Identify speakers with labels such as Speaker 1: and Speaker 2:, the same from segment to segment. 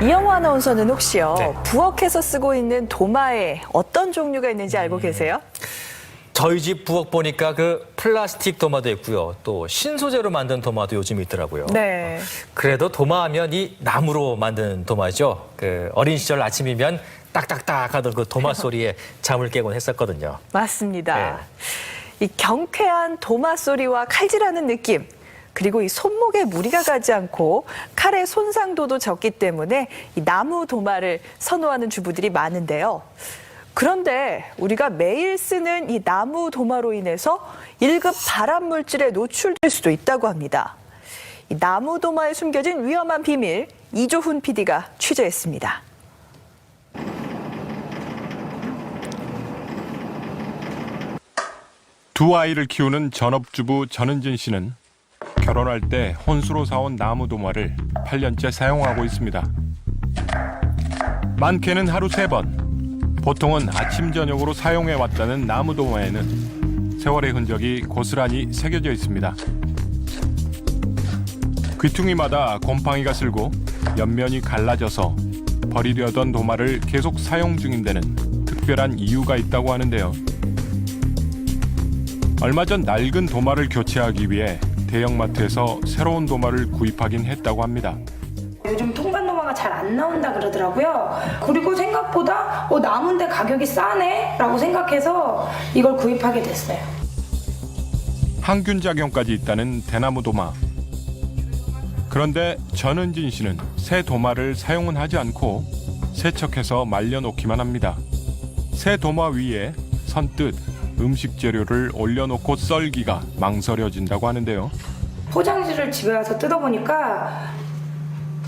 Speaker 1: 이영호 아나운서는 혹시요,
Speaker 2: 네.
Speaker 1: 부엌에서 쓰고 있는 도마에 어떤 종류가 있는지 알고 계세요?
Speaker 2: 저희 집 부엌 보니까 그 플라스틱 도마도 있고요. 또 신소재로 만든 도마도 요즘 있더라고요.
Speaker 1: 네.
Speaker 2: 그래도 도마하면 이 나무로 만든 도마죠. 그 어린 시절 아침이면 딱딱딱 하던 그 도마 소리에 잠을 깨곤 했었거든요.
Speaker 1: 맞습니다. 이 경쾌한 도마 소리와 칼질하는 느낌, 그리고 이 손목에 무리가 가지 않고 칼의 손상도도 적기 때문에 이 나무 도마를 선호하는 주부들이 많은데요. 그런데 우리가 매일 쓰는 이 나무 도마로 인해서 1급 발암 물질에 노출될 수도 있다고 합니다. 이 나무 도마에 숨겨진 위험한 비밀, 이조훈 PD가 취재했습니다.
Speaker 3: 두 아이를 키우는 전업주부 전은진 씨는 결혼할 때 혼수로 사온 나무 도마를 8년째 사용하고 있습니다. 많게는 하루 3번, 보통은 아침 저녁으로 사용해왔다는 나무 도마에는 세월의 흔적이 고스란히 새겨져 있습니다. 귀퉁이마다 곰팡이가 슬고 옆면이 갈라져서 버리려던 도마를 계속 사용 중인 데는 특별한 이유가 있다고 하는데요. 얼마 전 낡은 도마를 교체하기 위해 대형마트에서 새로운 도마를 구입하긴 했다고 합니다.
Speaker 4: 요즘 통관 도마가 잘 안 나온다 그러더라고요. 그리고 생각보다 나무인데 가격이 싸네? 라고 생각해서 이걸 구입하게 됐어요.
Speaker 3: 항균 작용까지 있다는 대나무 도마. 그런데 전은진 씨는 새 도마를 사용은 하지 않고 세척해서 말려놓기만 합니다. 새 도마 위에 선뜻 음식 재료를 올려놓고 썰기가 망설여진다고 하는데요.
Speaker 4: 포장지를 집에 와서 뜯어보니까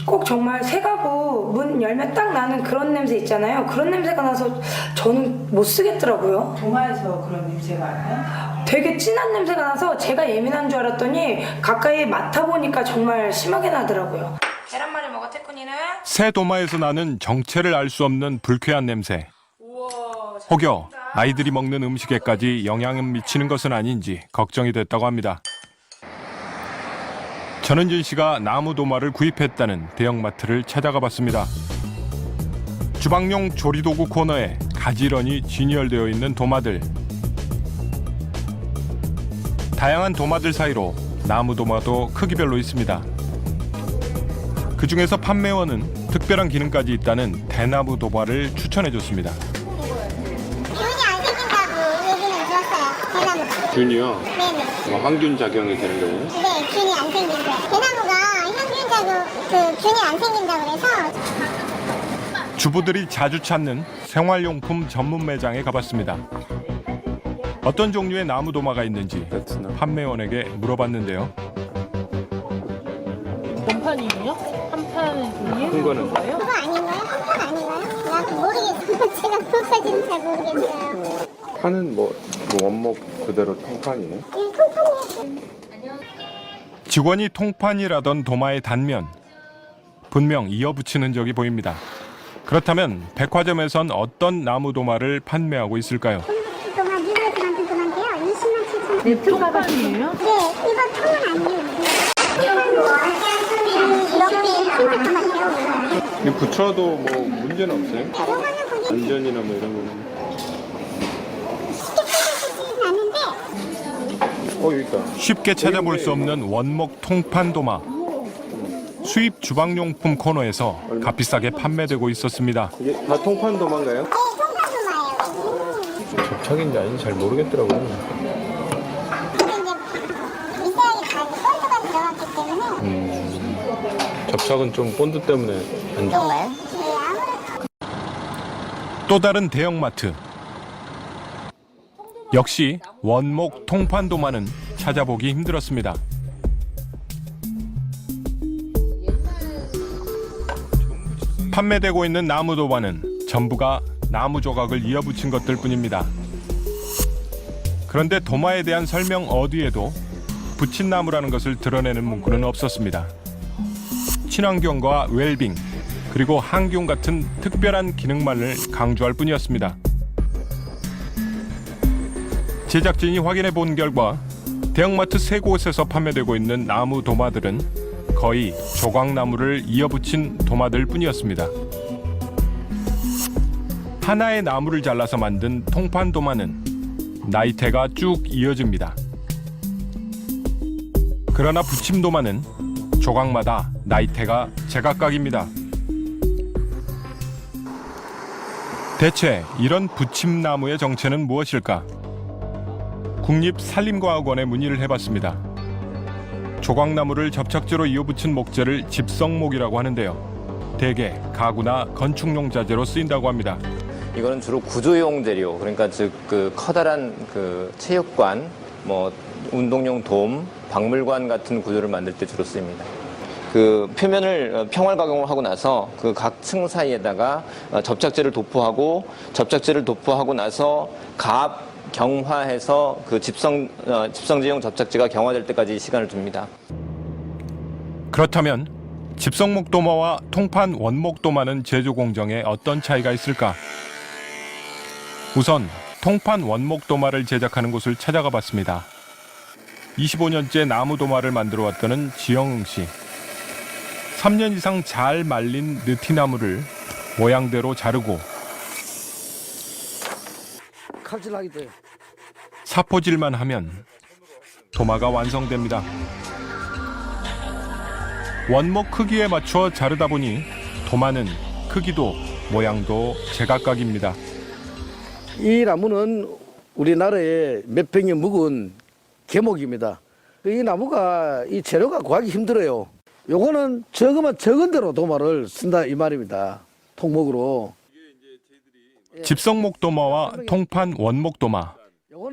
Speaker 4: 꼭 정말 새 가구 문 열면 딱 나는 그런 냄새 있잖아요. 그런 냄새가 나서 저는 못 쓰겠더라고요.
Speaker 5: 도마에서 그런 냄새가 나요?
Speaker 4: 되게 진한 냄새가 나서 제가 예민한 줄 알았더니 가까이 맡아보니까 정말 심하게 나더라고요. 계란말이 먹어, 태훈이는?
Speaker 3: 새 도마에서 나는 정체를 알 수 없는 불쾌한 냄새. 혹여 아이들이 먹는 음식에까지 영향을 미치는 것은 아닌지 걱정이 됐다고 합니다. 전은진 씨가 나무 도마를 구입했다는 대형마트를 찾아가 봤습니다. 주방용 조리도구 코너에 가지런히 진열되어 있는 도마들. 다양한 도마들 사이로 나무 도마도 크기별로 있습니다. 그중에서 판매원은 특별한 기능까지 있다는 대나무 도마를 추천해줬습니다.
Speaker 6: 균이 안 생긴다고 얘기는 들었어요. 대나무가.
Speaker 7: 균이요?
Speaker 6: 네네.
Speaker 7: 뭐 항균 작용이 되는 거예요?
Speaker 6: 네, 균이 안 생긴대요. 대나무가 향균 작용, 균이 안 생긴다고 그래서.
Speaker 3: 주부들이 자주 찾는 생활용품 전문 매장에 가봤습니다. 어떤 종류의 나무 도마가 있는지 판매원에게 물어봤는데요.
Speaker 5: 원판이에요? 한 판은
Speaker 7: 큰 거는
Speaker 5: 거예요?
Speaker 6: 그거 아닌가요? 한판 아닌가요? 나 모르겠어요. 제가 그것까지는 잘 모르겠어요.
Speaker 7: 판은 뭐 원목 그대로 통판이네.
Speaker 6: 통판이에요.
Speaker 3: 직원이 통판이라던 도마의 단면. 분명 이어붙인 흔적이 보입니다. 그렇다면 백화점에선 어떤 나무 도마를 판매하고 있을까요?
Speaker 6: 도마 미국에서 만든 도마인데요. 20만 7천 원.
Speaker 5: 네, 통판이에요?
Speaker 6: 네, 이거 통은 아니에요. 이렇게 큰 도마예요.
Speaker 7: 이거 붙여도 뭐 문제는 없어요? 안전이나 뭐 이런 거는. 여기 있다.
Speaker 3: 쉽게 찾아볼 수 없는 원목 통판 도마. 수입 주방용품 코너에서 값비싸게 판매되고 있었습니다.
Speaker 7: 이게 다 통판 도마인가요?
Speaker 6: 네, 통판 도마예요.
Speaker 7: 접착인지 아닌지 잘 모르겠더라고요.
Speaker 6: 근데 이제 미세하게 다 본드가 들어갔기 때문에.
Speaker 7: 접착은 좀 본드 때문에 안 좋아.
Speaker 6: 네, 아무래도.
Speaker 3: 또 다른 대형마트. 역시 원목 통판 도마는 찾아보기 힘들었습니다. 판매되고 있는 나무 도마는 전부가 나무 조각을 이어붙인 것들 뿐입니다. 그런데 도마에 대한 설명 어디에도 붙인 나무라는 것을 드러내는 문구는 없었습니다. 친환경과 웰빙, 그리고 항균 같은 특별한 기능만을 강조할 뿐이었습니다. 제작진이 확인해 본 결과 대형마트 3곳에서 판매되고 있는 나무 도마들은 거의 조각나무를 이어붙인 도마들 뿐이었습니다. 하나의 나무를 잘라서 만든 통판도마는 나이테가 쭉 이어집니다. 그러나 붙임도마는 조각마다 나이테가 제각각입니다. 대체 이런 붙임나무의 정체는 무엇일까? 국립산림과학원에 문의를 해봤습니다. 조각나무를 접착제로 이어붙인 목재를 집성목이라고 하는데요. 대개 가구나 건축용 자재로 쓰인다고 합니다.
Speaker 8: 이거는 주로 구조용 재료, 그러니까 즉 그 커다란 그 체육관, 뭐 운동용 돔, 박물관 같은 구조를 만들 때 주로 쓰입니다. 그 표면을 평활 가공을 하고 나서 그 각 층 사이에다가 접착제를 도포하고 나서 경화해서 그 집성지용 접착제가 경화될 때까지 시간을 둡니다.
Speaker 3: 그렇다면 집성목 도마와 통판 원목 도마는 제조 공정에 어떤 차이가 있을까? 우선 통판 원목 도마를 제작하는 곳을 찾아가 봤습니다. 25년째 나무 도마를 만들어 왔다는 지영응 씨. 3년 이상 잘 말린 느티나무를 모양대로 자르고
Speaker 9: 칼질하게 돼.
Speaker 3: 사포질만 하면 도마가 완성됩니다. 원목 크기에 맞춰 자르다 보니 도마는 크기도 모양도 제각각입니다.
Speaker 9: 이 나무는 우리나라의 몇 백년 묵은 계목입니다. 이 나무가 이 재료가 구하기 힘들어요. 요거는 적은 대로 도마를 쓴다 이 말입니다. 통목으로.
Speaker 3: 집성목 도마와 통판 원목 도마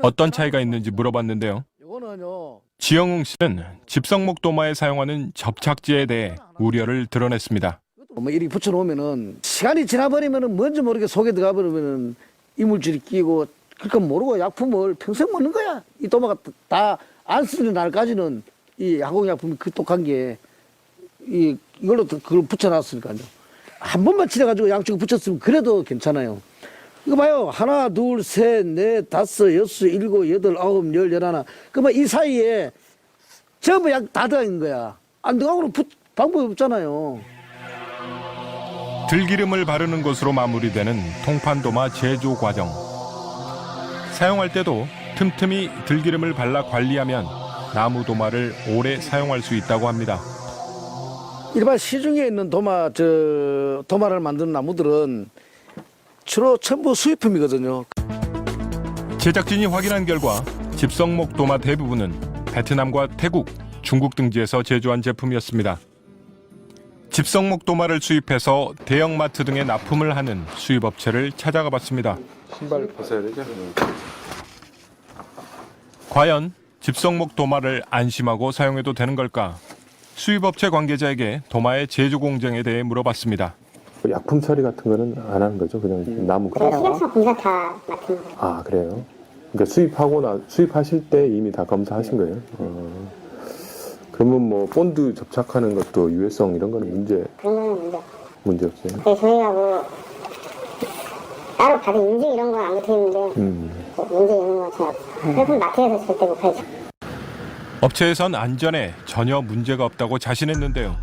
Speaker 3: 어떤 차이가 있는지 물어봤는데요.
Speaker 9: 요거는요.
Speaker 3: 지영웅 씨는 집성목 도마에 사용하는 접착제에 대해 우려를 드러냈습니다.
Speaker 9: 뭐 이렇게 붙여놓으면은 시간이 지나버리면은 뭔지 모르게 속에 들어가 버리면은 이물질이 끼고 그러니까 모르고 약품을 평생 먹는 거야. 이 도마가 다 안 쓰는 날까지는 이 화공약품이 그 독한 게 이걸로 그걸 붙여놨으니까요. 한 번만 칠해가지고 양쪽에 붙였으면 그래도 괜찮아요. 이거 봐요. 하나, 둘, 셋, 넷, 다섯, 여섯, 일곱, 여덟, 아홉, 열, 열하나. 그러면 이 사이에 전부 약 다 들어있는 거야. 안 들어가고는 방법이 없잖아요.
Speaker 3: 들기름을 바르는 것으로 마무리되는 통판도마 제조 과정. 사용할 때도 틈틈이 들기름을 발라 관리하면 나무 도마를 오래 사용할 수 있다고 합니다.
Speaker 9: 일반 시중에 있는 도마를 만드는 나무들은 주로 전부 수입품이거든요.
Speaker 3: 제작진이 확인한 결과 집성목 도마 대부분은 베트남과 태국, 중국 등지에서 제조한 제품이었습니다. 집성목 도마를 수입해서 대형마트 등에 납품을 하는 수입업체를 찾아가 봤습니다.
Speaker 7: 신발 벗어야 되죠?
Speaker 3: 과연 집성목 도마를 안심하고 사용해도 되는 걸까? 수입업체 관계자에게 도마의 제조 공정에 대해 물어봤습니다.
Speaker 7: 약품 처리 같은 거는 안 하는 거죠? 그냥 나무.
Speaker 6: 시작사 검사 다 맡은 거예요.
Speaker 7: 아, 그래요? 그러니까 수입하실 때 이미 다 검사하신 거예요? 그러면 뭐 본드 접착하는 것도 유해성 이런 거는
Speaker 6: 그런 거는
Speaker 7: 문제 없어요?
Speaker 6: 네, 저희가 뭐 따로 받은 인증 이런 건 안 못했는데 인증 이런 거 제가 제품 마트에서 절대 못 팔죠.
Speaker 3: 업체에선 안전에 전혀 문제가 없다고 자신했는데요.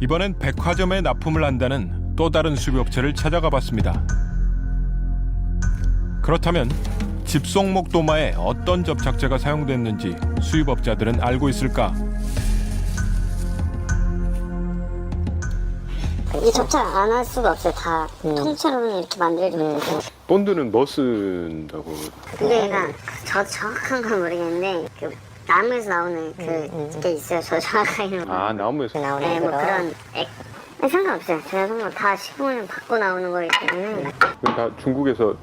Speaker 3: 이번엔 백화점에 납품을 한다는 또 다른 수입업체를 찾아가 봤습니다. 그렇다면 집성목 도마에 어떤 접착제가 사용됐는지 수입업자들은 알고 있을까?
Speaker 6: 이 접착 안 할 수가 없어요. 다 통째로 이렇게 만들어주면
Speaker 7: 본드는 뭐 쓴다고?
Speaker 6: 그게가 저 정확한 건 모르겠는데 그 나무에서 나오는 그게 있어요. 저 정확하게는
Speaker 7: 아, 나무에서?
Speaker 6: 네, 뭐 그런 상관없어요. 제가 다 시공을 받고 나오는 거기 때문에.
Speaker 7: 다 중국에서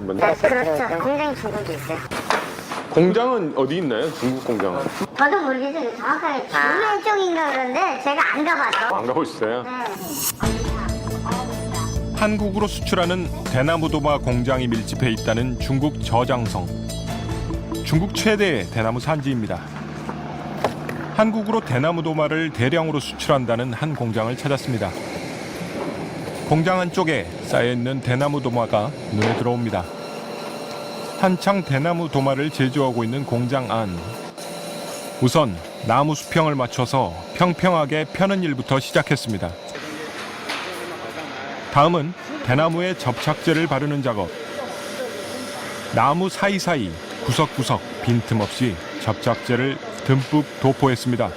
Speaker 6: 네, 그렇죠. 공장이 중국에 있어요.
Speaker 7: 공장은 어디 있나요? 중국 공장은?
Speaker 6: 저도 모르겠어요. 정확하게 중매 쪽인가 그런데 제가 안 가봐서.
Speaker 7: 안 가보셨어요?
Speaker 6: 네.
Speaker 3: 한국으로 수출하는 대나무 도마 공장이 밀집해 있다는 중국 저장성. 중국 최대의 대나무 산지입니다. 한국으로 대나무 도마를 대량으로 수출한다는 한 공장을 찾았습니다. 공장 안쪽에 쌓여있는 대나무 도마가 눈에 들어옵니다. 한창 대나무 도마를 제조하고 있는 공장 안. 우선 나무 수평을 맞춰서 평평하게 펴는 일부터 시작했습니다. 다음은 대나무에 접착제를 바르는 작업. 나무 사이사이 구석구석 빈틈없이 접착제를 듬뿍 도포했습니다.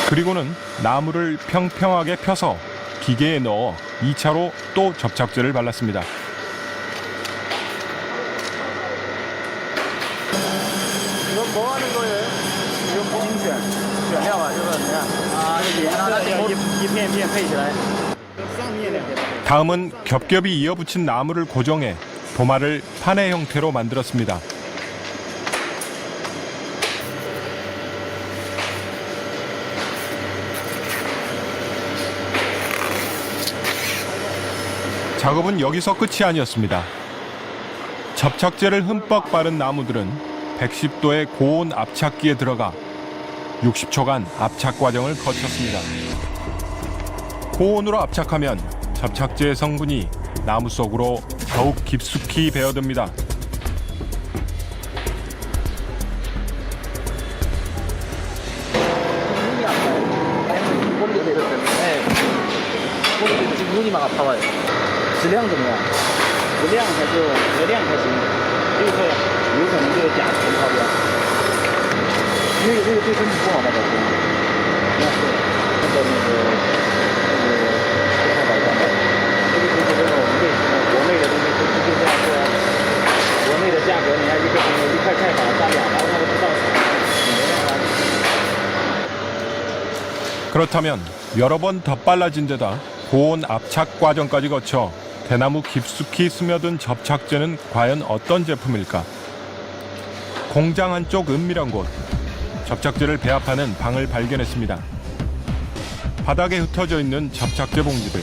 Speaker 3: 그리고는 나무를 평평하게 펴서 기계에 넣어 2차로 또 접착제를 발랐습니다.
Speaker 9: 이건 뭐 하는 거예요? 이건 뭐?
Speaker 3: 다음은 겹겹이 이어붙인 나무를 고정해 도마를 판의 형태로 만들었습니다. 작업은 여기서 끝이 아니었습니다. 접착제를 흠뻑 바른 나무들은 110도의 고온 압착기에 들어가 60초간 압착 과정을 거쳤습니다. 고온으로 압착하면 접착제의 성분이 나무 속으로 더욱 깊숙이 배어듭니다.
Speaker 10: 눈이 막 아파요.质量怎么样？质量还是质量还行，就是有可能就是甲醛超标，因为这个对身体不好的保鲜，那是不太保鲜的。这个就是这种为什么国内的东西都是就这样做，国内的价格你看一块菜法3两，然后他都不上市，没办法。
Speaker 3: 그렇다면 여러 번 덧발라진 데다 고온 압착 과정까지 거쳐 대나무 깊숙이 스며든 접착제는 과연 어떤 제품일까? 공장 한쪽 은밀한 곳, 접착제를 배합하는 방을 발견했습니다. 바닥에 흩어져 있는 접착제 봉지들.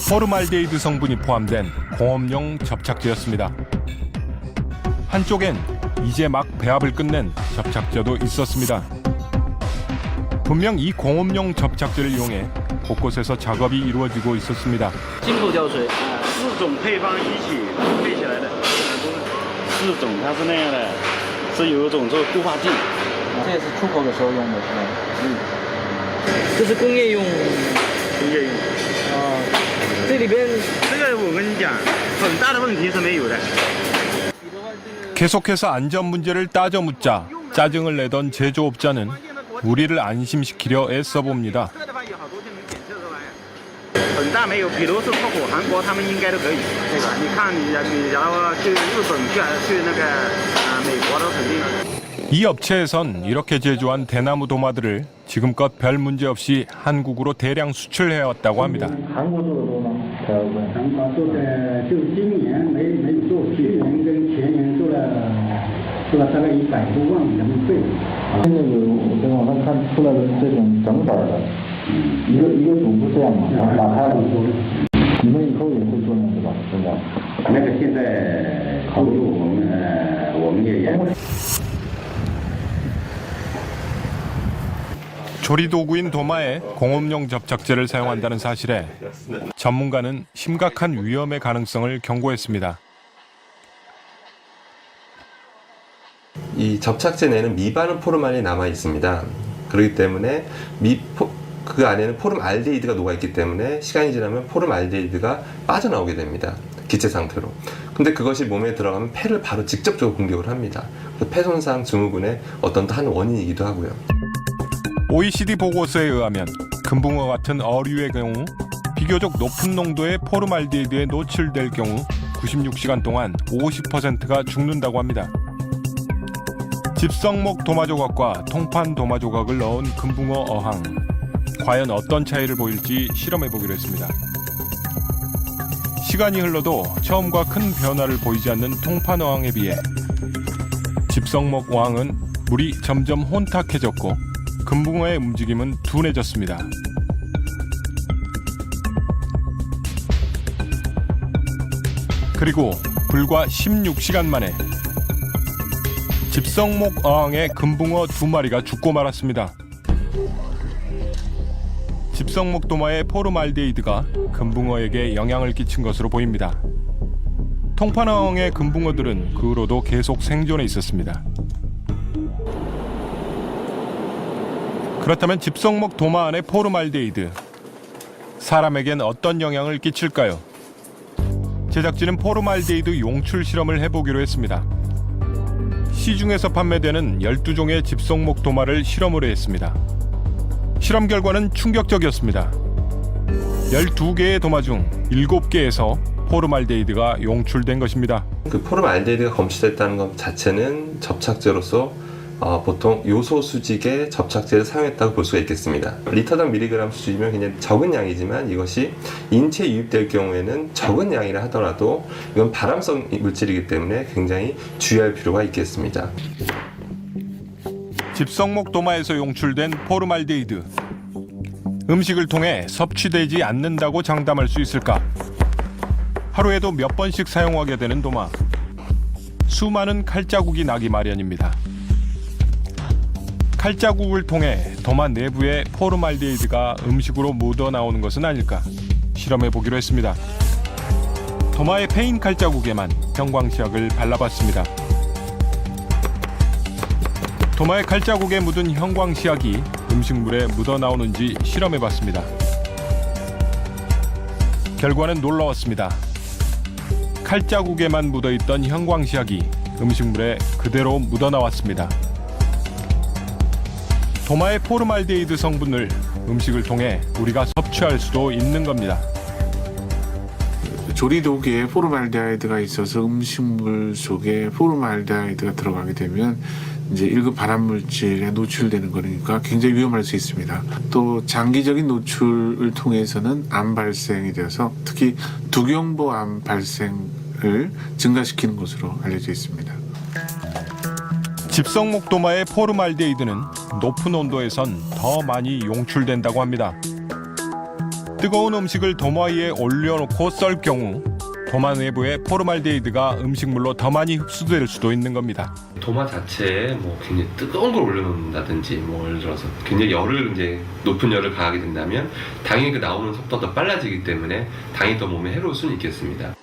Speaker 3: 포름알데히드 성분이 포함된 공업용 접착제였습니다. 한쪽엔 이제 막 배합을 끝낸 접착제도 있었습니다. 분명 이 공업용 접착제를 이용해 곳곳에서 작업이 이루어지고 있었습니다.
Speaker 10: 进口胶水
Speaker 11: 4种配方一起配起来的，4种它是那样的，是有一种做固化剂，
Speaker 10: 这也是出口的时候用的是吧？这是工业用。
Speaker 11: 工业用。
Speaker 10: 这里边
Speaker 11: 这个我跟你讲，很大的问题是没有的。
Speaker 3: 계속해서 안전 문제를 따져 묻자 짜증을 내던 제조업자는 우리를 안심시키려 애써봅니다.
Speaker 11: 很大没有，比如是出口韩国，他们应该都可以，对吧？你看你然后去日本去那个美国都肯定。
Speaker 3: 이 업체에선 이렇게 제조한 대나무 도마들을 지금껏 별 문제 없이 한국으로 대량 수출해왔다고 합니다.
Speaker 10: 韩国做的多吗？
Speaker 12: 韩国做的就今年没有做，去年跟前年做了大概100多万人民币。
Speaker 10: 现在有我在网上看出来的这种整板的，一个组是这样嘛，然后打开了。你们以后也会做那个吧？现在？
Speaker 12: 那个现在考虑我们也研究。
Speaker 3: 조리도구인 도마에 공업용 접착제를 사용한다는 사실에 전문가는 심각한 위험의 가능성을 경고했습니다.
Speaker 13: 이 접착제 내는 미반응 포름알이 남아 있습니다. 그렇기 때문에 그 안에는 포름알데히드가 녹아 있기 때문에 시간이 지나면 포름알데히드가 빠져나오게 됩니다. 기체 상태로. 근데 그것이 몸에 들어가면 폐를 바로 직접적으로 공격을 합니다. 폐 손상 증후군의 어떤 한 원인이기도 하고요.
Speaker 3: OECD 보고서에 의하면 금붕어 같은 어류의 경우 비교적 높은 농도의 포름알데히드에 노출될 경우 96시간 동안 50%가 죽는다고 합니다. 집성목 도마 조각과 통판 도마 조각을 넣은 금붕어 어항. 과연 어떤 차이를 보일지 실험해보기로 했습니다. 시간이 흘러도 처음과 큰 변화를 보이지 않는 통판 어항에 비해 집성목 어항은 물이 점점 혼탁해졌고 금붕어의 움직임은 둔해졌습니다. 그리고 불과 16시간 만에 집성목 어항의 금붕어 2마리가 죽고 말았습니다. 집성목 도마의 포름알데히드가 금붕어에게 영향을 끼친 것으로 보입니다. 통파항의 금붕어들은 그 후로도 계속 생존해 있었습니다. 그렇다면 집성목 도마 안의 포름알데히드, 사람에겐 어떤 영향을 끼칠까요? 제작진은 포름알데히드 용출 실험을 해보기로 했습니다. 시중에서 판매되는 12종의 집성목 도마를 실험으로 했습니다. 실험 결과는 충격적이었습니다. 12개의 도마 중 7개에서 포름알데히드가 용출된 것입니다.
Speaker 13: 그 포름알데히드가 검출됐다는 것 자체는 접착제로서 보통 요소 수직의 접착제를 사용했다고 볼 수가 있겠습니다. 리터당 밀리그램 수준이면 굉장히 적은 양이지만 이것이 인체에 유입될 경우에는 적은 양이라 하더라도 이건 발암성 물질이기 때문에 굉장히 주의할 필요가 있겠습니다.
Speaker 3: 집성목 도마에서 용출된 포름알데히드, 음식을 통해 섭취되지 않는다고 장담할 수 있을까? 하루에도 몇 번씩 사용하게 되는 도마, 수많은 칼자국이 나기 마련입니다. 칼자국을 통해 도마 내부에 포름알데히드가 음식으로 묻어나오는 것은 아닐까 실험해 보기로 했습니다. 도마의 페인 칼자국에만 형광시약을 발라봤습니다. 도마의 칼자국에 묻은 형광시약이 음식물에 묻어나오는지 실험해봤습니다. 결과는 놀라웠습니다. 칼자국에만 묻어있던 형광시약이 음식물에 그대로 묻어나왔습니다. 도마의 포름알데히드 성분을 음식을 통해 우리가 섭취할 수도 있는 겁니다.
Speaker 14: 조리도구에 포름알데히드가 있어서 음식물 속에 포름알데히드가 들어가게 되면 이제 1급 발암물질에 노출되는 거니까 굉장히 위험할 수 있습니다. 또 장기적인 노출을 통해서는 암 발생이 되어서 특히 두경보암 발생을 증가시키는 것으로 알려져 있습니다.
Speaker 3: 집성목 도마의 포름알데히드는 높은 온도에선 더 많이 용출된다고 합니다. 뜨거운 음식을 도마 위에 올려놓고 썰 경우 도마 내부의 포름알데히드가 음식물로 더 많이 흡수될 수도 있는 겁니다.
Speaker 13: 도마 자체에 뭐 굉장히 뜨거운 걸 올려놓는다든지 뭐 예를 들어서 굉장히 높은 열을 가하게 된다면 당연히 그 나오는 속도가 더 빨라지기 때문에 당연히 더 몸에 해로울 수는 있겠습니다.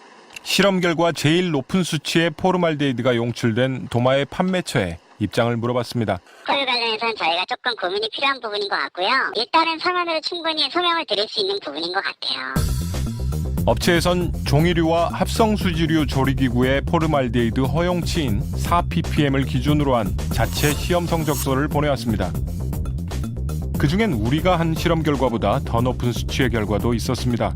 Speaker 3: 실험 결과 제일 높은 수치의 포름알데히드가 용출된 도마의 판매처에 입장을 물어봤습니다.
Speaker 6: 콜 관련해서는 저희가 조금 고민이 필요한 부분인 것 같고요. 일단은 서면으로 충분히 소명을 드릴 수 있는 부분인 것 같아요.
Speaker 3: 업체에선 종이류와 합성수지류 조리기구의 포름알데히드 허용치인 4ppm을 기준으로 한 자체 시험 성적서를 보내왔습니다. 그중엔 우리가 한 실험 결과보다 더 높은 수치의 결과도 있었습니다.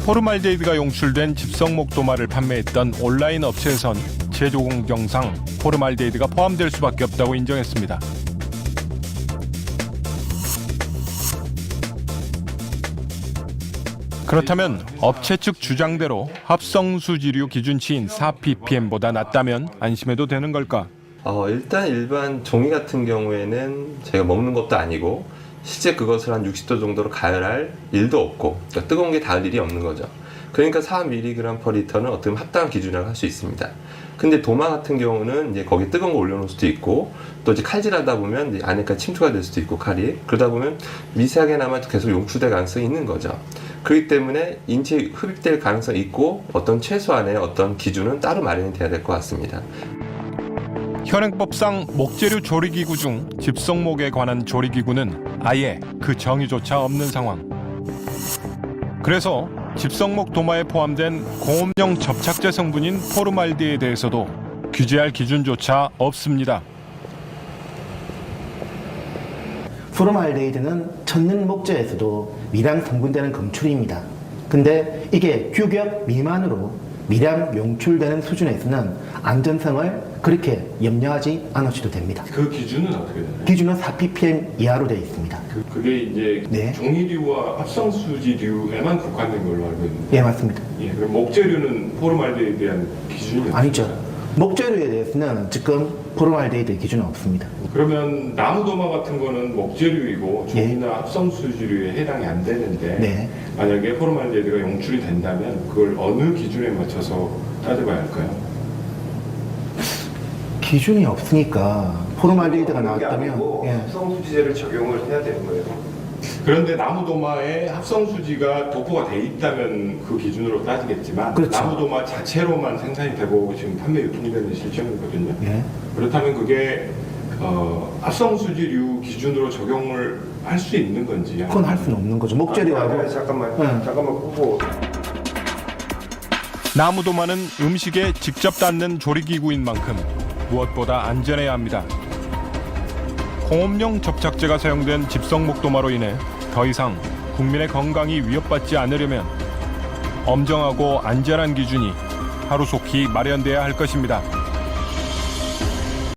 Speaker 3: 포름알데히드가 용출된 집성목 도마를 판매했던 온라인 업체에선 제조 공정상 포름알데히드가 포함될 수밖에 없다고 인정했습니다. 그렇다면 업체 측 주장대로 합성수지류 기준치인 4ppm보다 낮다면 안심해도 되는 걸까?
Speaker 13: 일단 일반 종이 같은 경우에는 저희가 먹는 것도 아니고 실제 그것을 한 60도 정도로 가열할 일도 없고 그러니까 뜨거운 게 닿을 일이 없는 거죠. 그러니까 4mg/L는 어떻게 보면 합당한 기준이라고 할 수 있습니다. 근데 도마 같은 경우는 이제 거기에 뜨거운 거 올려놓을 수도 있고 또 이제 칼질하다 보면 이제 안에까지 침투가 될 수도 있고 칼이 그러다 보면 미세하게나마 계속 용출될 가능성이 있는 거죠. 그렇기 때문에 인체에 흡입될 가능성이 있고 어떤 최소한의 어떤 기준은 따로 마련이 돼야 될 것 같습니다.
Speaker 3: 현행법상 목재류 조리기구 중 집성목에 관한 조리기구는 아예 그 정의조차 없는 상황. 그래서 집성목 도마에 포함된 공업용 접착제 성분인 포름알데히드에 대해서도 규제할 기준조차 없습니다.
Speaker 15: 포름알데히드는 천연 목재에서도 미량 성분되는 검출입니다. 근데 이게 규격 미만으로 미량 용출되는 수준에서는 안전성을 그렇게 염려하지 않으셔도 됩니다.
Speaker 7: 그 기준은 어떻게 되나요?
Speaker 15: 기준은 4ppm 이하로 되어 있습니다.
Speaker 7: 그게 이제
Speaker 15: 네.
Speaker 7: 종이류와 합성수지류에만 국한된 걸로 알고 있는데.
Speaker 15: 예, 맞습니다.
Speaker 7: 예, 그럼 목재류는 포름알데히드에 대한 기준이
Speaker 15: 아니죠. 목재류에 대해서는 지금 포름알데히드 기준은 없습니다.
Speaker 7: 그러면 나무도마 같은 거는 목재류이고 종이나 합성수지류에 해당이 안 되는데
Speaker 15: 네.
Speaker 7: 만약에 포름알데히드가 용출이 된다면 그걸 어느 기준에 맞춰서 따져봐야 할까요?
Speaker 15: 기준이 없으니까 포름알데히드가 나왔다면
Speaker 13: 합성수지제를 적용을 해야 되는 거예요.
Speaker 7: 그런데 나무도마에 합성수지가 도포가 돼 있다면 그 기준으로 따지겠지만
Speaker 15: 그렇죠.
Speaker 7: 나무도마 자체로만 생산이 되고 지금 판매 유통되는 실정이거든요.
Speaker 15: 예.
Speaker 7: 그렇다면 그게 합성수지류 기준으로 적용을 할 수 있는 건지.
Speaker 15: 그건 할 수는 없는 거죠. 목재료하고.
Speaker 7: 잠깐만 끄고.
Speaker 3: 나무도마는 음식에 직접 닿는 조리기구인 만큼 무엇보다 안전해야 합니다. 공업용 접착제가 사용된 집성목도마로 인해 더 이상 국민의 건강이 위협받지 않으려면 엄정하고 안전한 기준이 하루속히 마련돼야 할 것입니다.